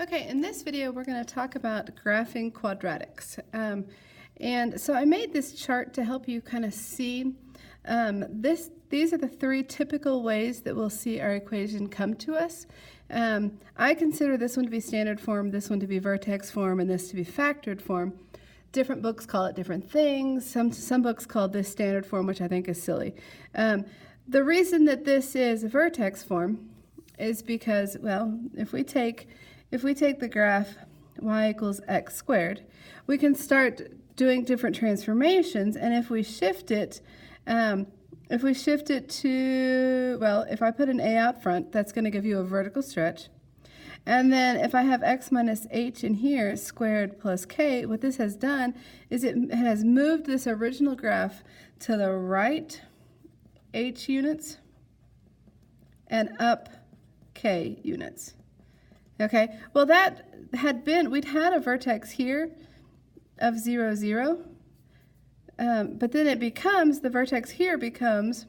Okay, in this video we're going to talk about graphing quadratics. And so I made this chart to help you kind of see these are the three typical ways that we'll see our equation come to us. I consider this one to be standard form, this one to be vertex form, and this to be factored form. Different books call it different things. Some books call this standard form, which I think is silly. The reason that this is vertex form is because, well, if we take the graph y equals x squared, we can start doing different transformations, and if we shift it to, well, if I put an a out front, that's going to give you a vertical stretch. And then if I have x minus h in here, squared plus k, what this has done is it has moved this original graph to the right h units and up k units. Okay, well that had been, we'd had a vertex here of 0, 0, but then it becomes, the vertex here becomes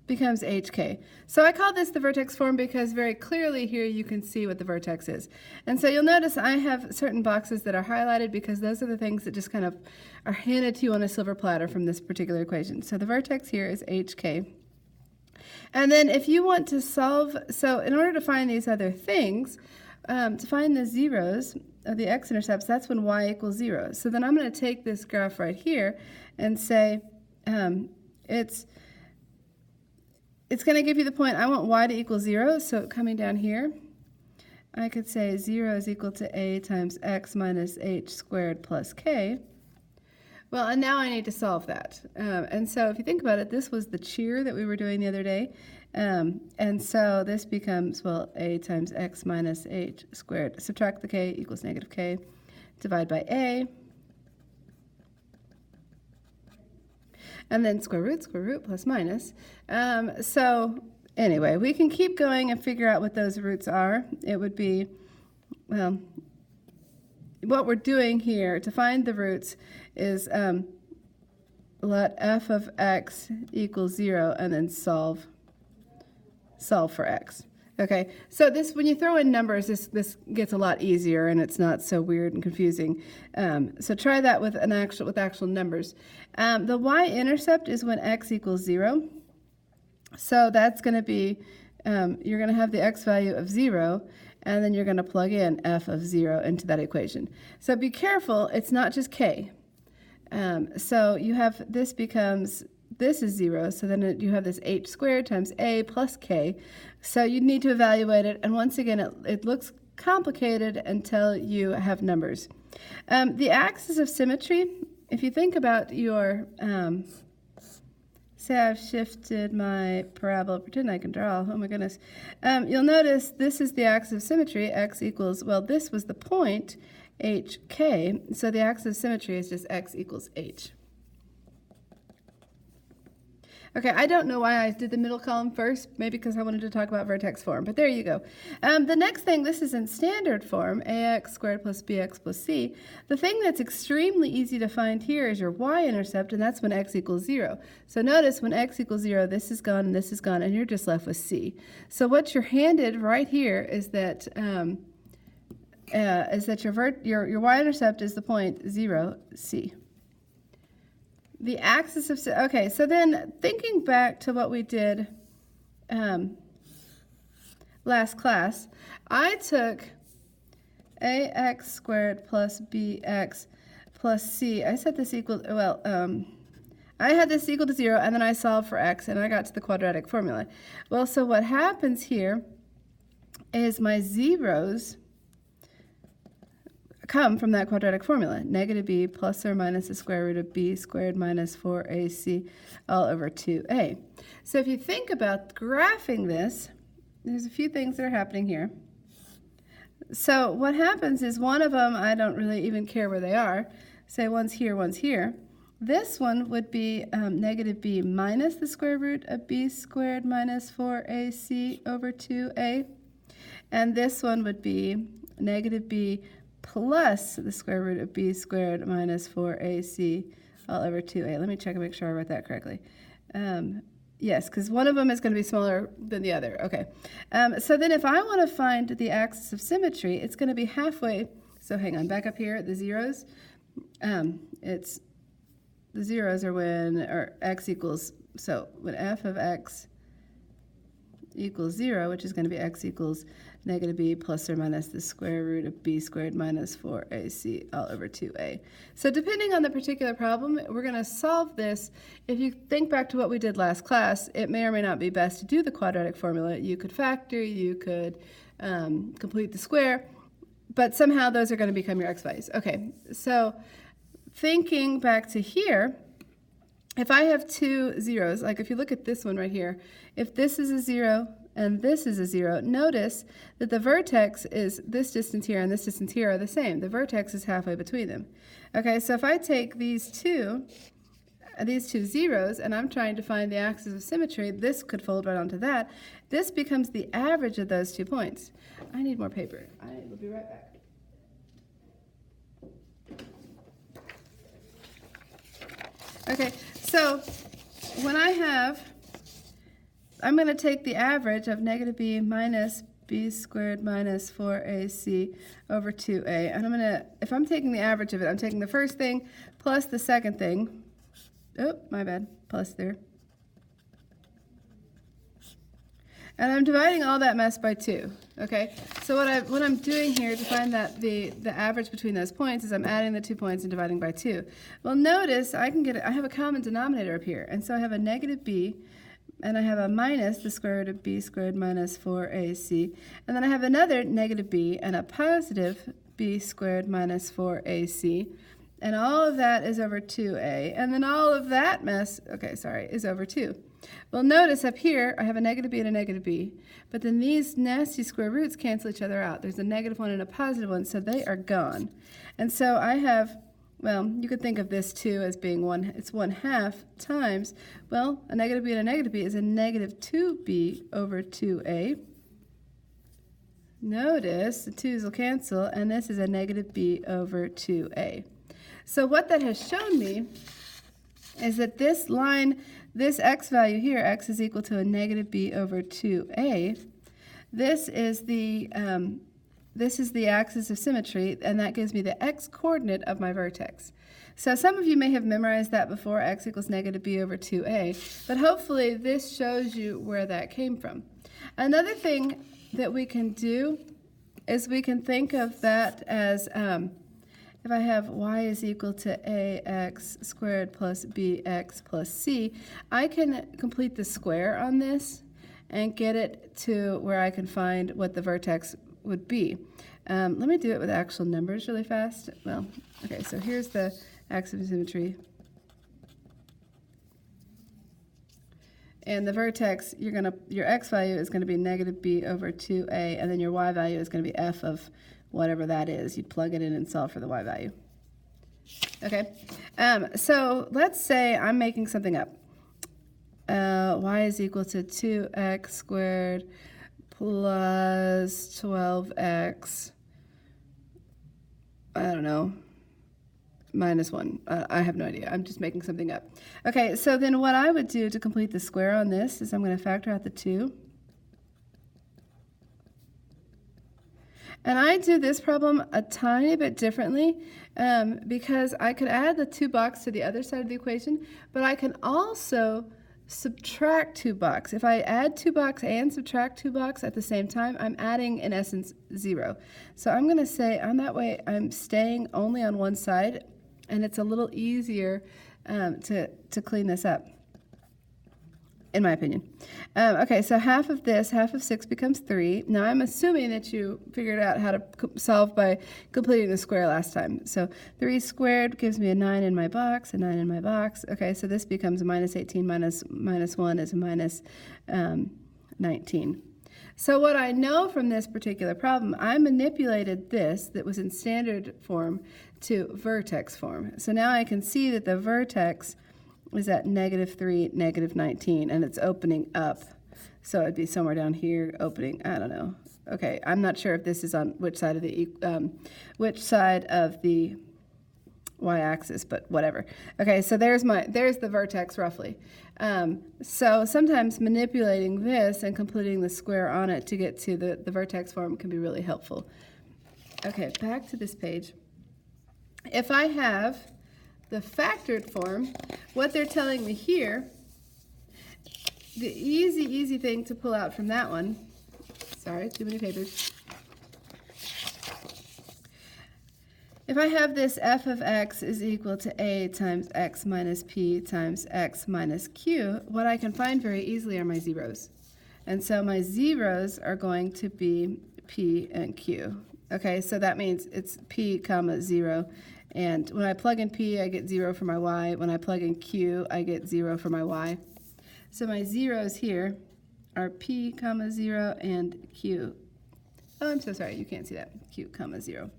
hk. So I call this the vertex form because very clearly here you can see what the vertex is. And so you'll notice I have certain boxes that are highlighted because those are the things that just kind of are handed to you on a silver platter from this particular equation. So the vertex here is hk. And then if you want to solve, so in order to find these other things, to find the zeros of the x-intercepts, that's when y equals 0. So then I'm going to take this graph right here and say it's going to give you the point, I want y to equal 0, so coming down here, I could say 0 is equal to a times x minus h squared plus k. Well, and now I need to solve that. And so if you think about it, this was the cheer that we were doing the other day. And so this becomes, well, a times x minus h squared. Subtract the k equals negative k. Divide by a. And then square root, plus minus. So anyway, we can keep going and figure out what those roots are. It would be, well, what we're doing here to find the roots is let f of x equals 0 and then solve for x. Okay, so this, when you throw in numbers, this gets a lot easier and it's not so weird and confusing. So try that with actual numbers. The y-intercept is when x equals 0. So that's going to be, you're going to have the x value of 0, and then you're going to plug in f of 0 into that equation. So be careful, it's not just k. So you have, this is 0, so then you have this h squared times a plus k. So you need to evaluate it, and once again, it looks complicated until you have numbers. The axis of symmetry, if you think about your, say I've shifted my parabola, pretend I can draw, oh my goodness. You'll notice this is the axis of symmetry, x equals, well, this was the point, hk, so the axis of symmetry is just x equals h. Okay, I don't know why I did the middle column first, maybe because I wanted to talk about vertex form, but there you go. The next thing, this is in standard form, ax squared plus bx plus c. The thing that's extremely easy to find here is your y-intercept, and that's when x equals 0. So notice when x equals 0, this is gone and this is gone, and you're just left with c. So what you're handed right here is that your y-intercept is the point 0, c. The axis of, okay, so then thinking back to what we did last class, I took ax squared plus bx plus c. I set this equal, well, I had this equal to 0, and then I solved for x, and I got to the quadratic formula. Well, so what happens here is my zeros come from that quadratic formula, negative b plus or minus the square root of b squared minus 4ac all over 2a. So if you think about graphing this, there's a few things that are happening here. So what happens is one of them, I don't really even care where they are. Say one's here, one's here. This one would be negative b minus the square root of b squared minus 4ac over 2a. And this one would be negative b plus the square root of b squared minus 4ac all over 2a. Let me check and make sure I wrote that correctly. Yes, because one of them is going to be smaller than the other. Okay. So then if I want to find the axis of symmetry, it's going to be halfway. So hang on, back up here at the zeros. It's the zeros are when, or x equals, so when f of x equals 0, which is going to be x equals negative b plus or minus the square root of b squared minus 4ac all over 2a. So depending on the particular problem, we're going to solve this. If you think back to what we did last class, it may or may not be best to do the quadratic formula. You could factor, you could complete the square, but somehow those are going to become your x values. Okay, so thinking back to here, if I have two zeros, like if you look at this one right here, if this is a 0 and this is a 0, notice that the vertex is this distance here and this distance here are the same. The vertex is halfway between them. Okay, so if I take these two zeros and I'm trying to find the axis of symmetry, this could fold right onto that. This becomes the average of those 2 points. I need more paper. I will be right back. Okay, so when I'm going to take the average of negative b minus b squared minus 4ac over 2a. And if I'm taking the average of it, I'm taking the first thing plus the second thing. Oh, my bad, plus there. And I'm dividing all that mess by 2, okay? So what I'm doing here to find that the average between those points is I'm adding the 2 points and dividing by 2. Well, notice I have a common denominator up here, and so I have a negative b, and I have a minus the square root of b squared minus 4ac, and then I have another negative b and a positive b squared minus 4ac, and all of that is over 2a, and then all of that mess, is over 2. Well, notice up here, I have a negative b and a negative b, but then these nasty square roots cancel each other out. There's a negative one and a positive one, so they are gone. And so I have, well, you could think of this too as being 1/2 times, well, a negative b and a negative b is a negative 2b over 2a. Notice the 2's will cancel, and this is a negative b over 2a. So what that has shown me is that this line, this x value here, x is equal to a negative b over 2a, this is the axis of symmetry, and that gives me the x-coordinate of my vertex. So some of you may have memorized that before, x equals negative b over 2a, but hopefully this shows you where that came from. Another thing that we can do is we can think of that as if I have y is equal to ax squared plus bx plus c, I can complete the square on this and get it to where I can find what the vertex would be. Let me do it with actual numbers really fast. Well, okay, so here's the axis of symmetry. And the vertex, your x value is going to be negative b over 2a, and then your y value is going to be f of whatever that is. You'd plug it in and solve for the y value. Okay, so let's say I'm making something up. Y is equal to 2x squared plus 12x, I don't know, minus 1. I have no idea. I'm just making something up. Okay, so then what I would do to complete the square on this is I'm going to factor out the 2. And I do this problem a tiny bit differently because I could add the 2 box to the other side of the equation, but I can also subtract 2 box. If I add 2 box and subtract 2 box at the same time, I'm adding, in essence, 0. So I'm going to say, on that way, I'm staying only on one side, and it's a little easier to clean this up, in my opinion. Okay, so half of this, half of 6 becomes 3. Now I'm assuming that you figured out how to solve by completing the square last time. So 3 squared gives me a 9 in my box, a 9 in my box. Okay, so this becomes a minus 18 minus 1 is a minus 19. So what I know from this particular problem, I manipulated this that was in standard form to vertex form. So now I can see that the vertex is at negative 3, negative 19, and it's opening up. So it'd be somewhere down here, opening, I don't know. Okay, I'm not sure if this is on which side of the y-axis, but whatever. Okay, so there's the vertex roughly. So sometimes manipulating this and completing the square on it to get to the vertex form can be really helpful. Okay, back to this page. If I have the factored form, what they're telling me here, the easy thing to pull out from that one, sorry, too many papers. If I have this f of x is equal to a times x minus p times x minus q, what I can find very easily are my zeros. And so my zeros are going to be p and q. Okay, so that means it's p comma 0. And when I plug in p, I get 0 for my y. When I plug in q, I get 0 for my y. So my zeros here are p comma 0 and q. Oh, I'm so sorry, you can't see that. Q comma 0.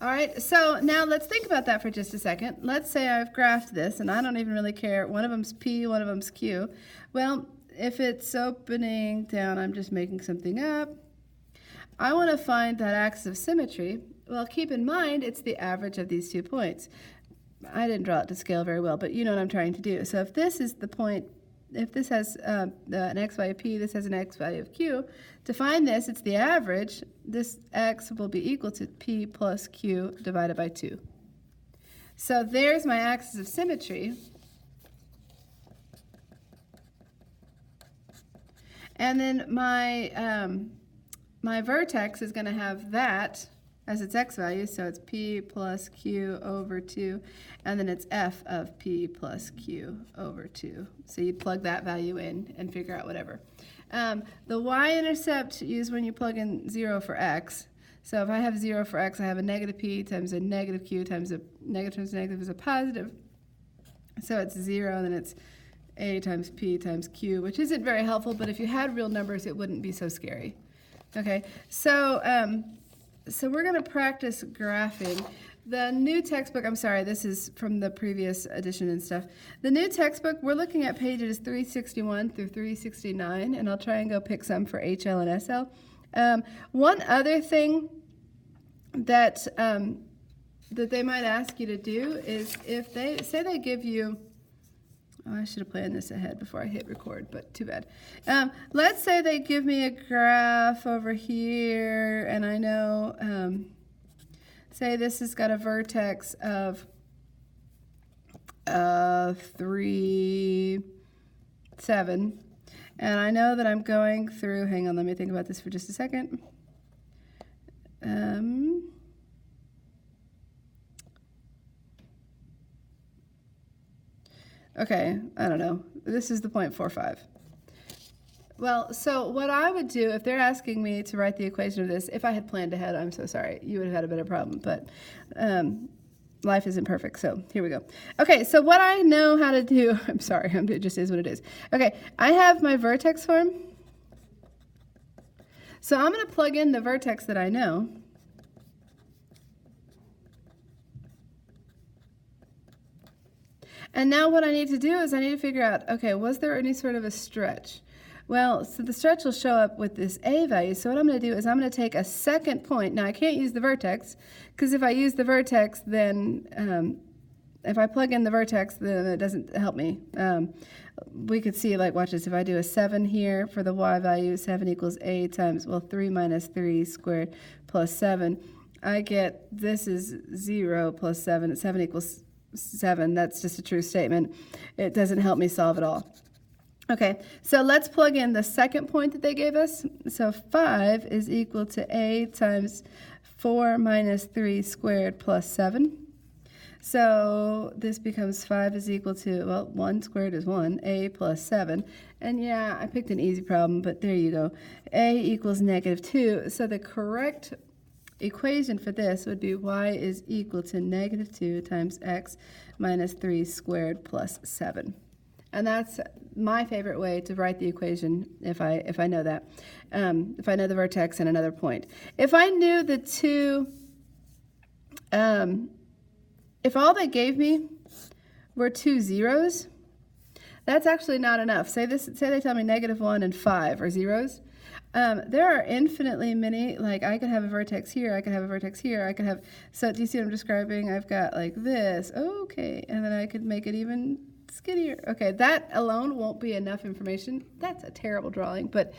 All right, so now let's think about that for just a second. Let's say I've graphed this, and I don't even really care. One of them's P, one of them's Q. Well, if it's opening down, I'm just making something up. I want to find that axis of symmetry. Well, keep in mind, it's the average of these 2 points. I didn't draw it to scale very well, but you know what I'm trying to do. So if this is the point, if this has an x value of P, this has an x value of Q, to find this, it's the average. This x will be equal to P plus Q divided by 2. So there's my axis of symmetry. And then my vertex is going to have that as its x value, so it's P plus Q over 2, and then it's f of P plus Q over 2. So you plug that value in and figure out whatever. The y-intercept used when you plug in 0 for x. So if I have 0 for x, I have a negative p times a negative q times a negative is a positive. So it's 0, and then it's a times p times q, which isn't very helpful, but if you had real numbers, it wouldn't be so scary. Okay, so we're going to practice graphing. The new textbook, I'm sorry, this is from the previous edition and stuff. The new textbook, we're looking at pages 361 through 369, and I'll try and go pick some for HL and SL. One other thing that they might ask you to do is if they say they give you, oh, I should have planned this ahead before I hit record, but too bad. Let's say they give me a graph over here, and I know, say this has got a vertex of 3, 7, and I know that I'm going through, hang on, let me think about this for just a second. Okay, I don't know. This is the 0.45. Well, so what I would do if they're asking me to write the equation of this, if I had planned ahead, I'm so sorry, you would have had a better problem, but life isn't perfect, so here we go. Okay, so what I know how to do, I'm sorry, it just is what it is. Okay, I have my vertex form. So I'm going to plug in the vertex that I know. And now what I need to do is I need to figure out, okay, was there any sort of a stretch? Well, so the stretch will show up with this a value. So what I'm going to do is I'm going to take a second point. Now, I can't use the vertex, because if I use the vertex, then if I plug in the vertex, then it doesn't help me. We could see, like, watch this. If I do a 7 here for the y value, 7 equals a times, well, 3 minus 3 squared plus 7. I get this is 0 plus 7. 7 equals 7. That's just a true statement. It doesn't help me solve at all. Okay, so let's plug in the second point that they gave us. So 5 is equal to a times 4 minus 3 squared plus 7. So this becomes 5 is equal to, well, 1 squared is 1, a plus 7. And yeah, I picked an easy problem, but there you go. A equals negative 2. So the correct equation for this would be y is equal to negative 2 times x minus 3 squared plus 7. And that's my favorite way to write the equation if I know that. If I know the vertex and another point. If I knew the two, if all they gave me were 2 zeros, that's actually not enough. Say they tell me negative 1 and 5 are zeros. There are infinitely many, like I could have a vertex here, I could have a vertex here, I could have, so do you see what I'm describing? I've got like this, okay, and then I could make it even skinnier. Okay, that alone won't be enough information. That's a terrible drawing, but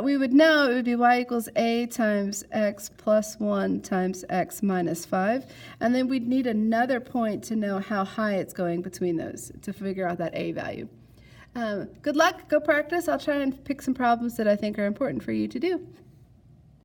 we would know it would be y equals a times x plus 1 times x minus 5. And then we'd need another point to know how high it's going between those to figure out that a value. Good luck. Go practice. I'll try and pick some problems that I think are important for you to do.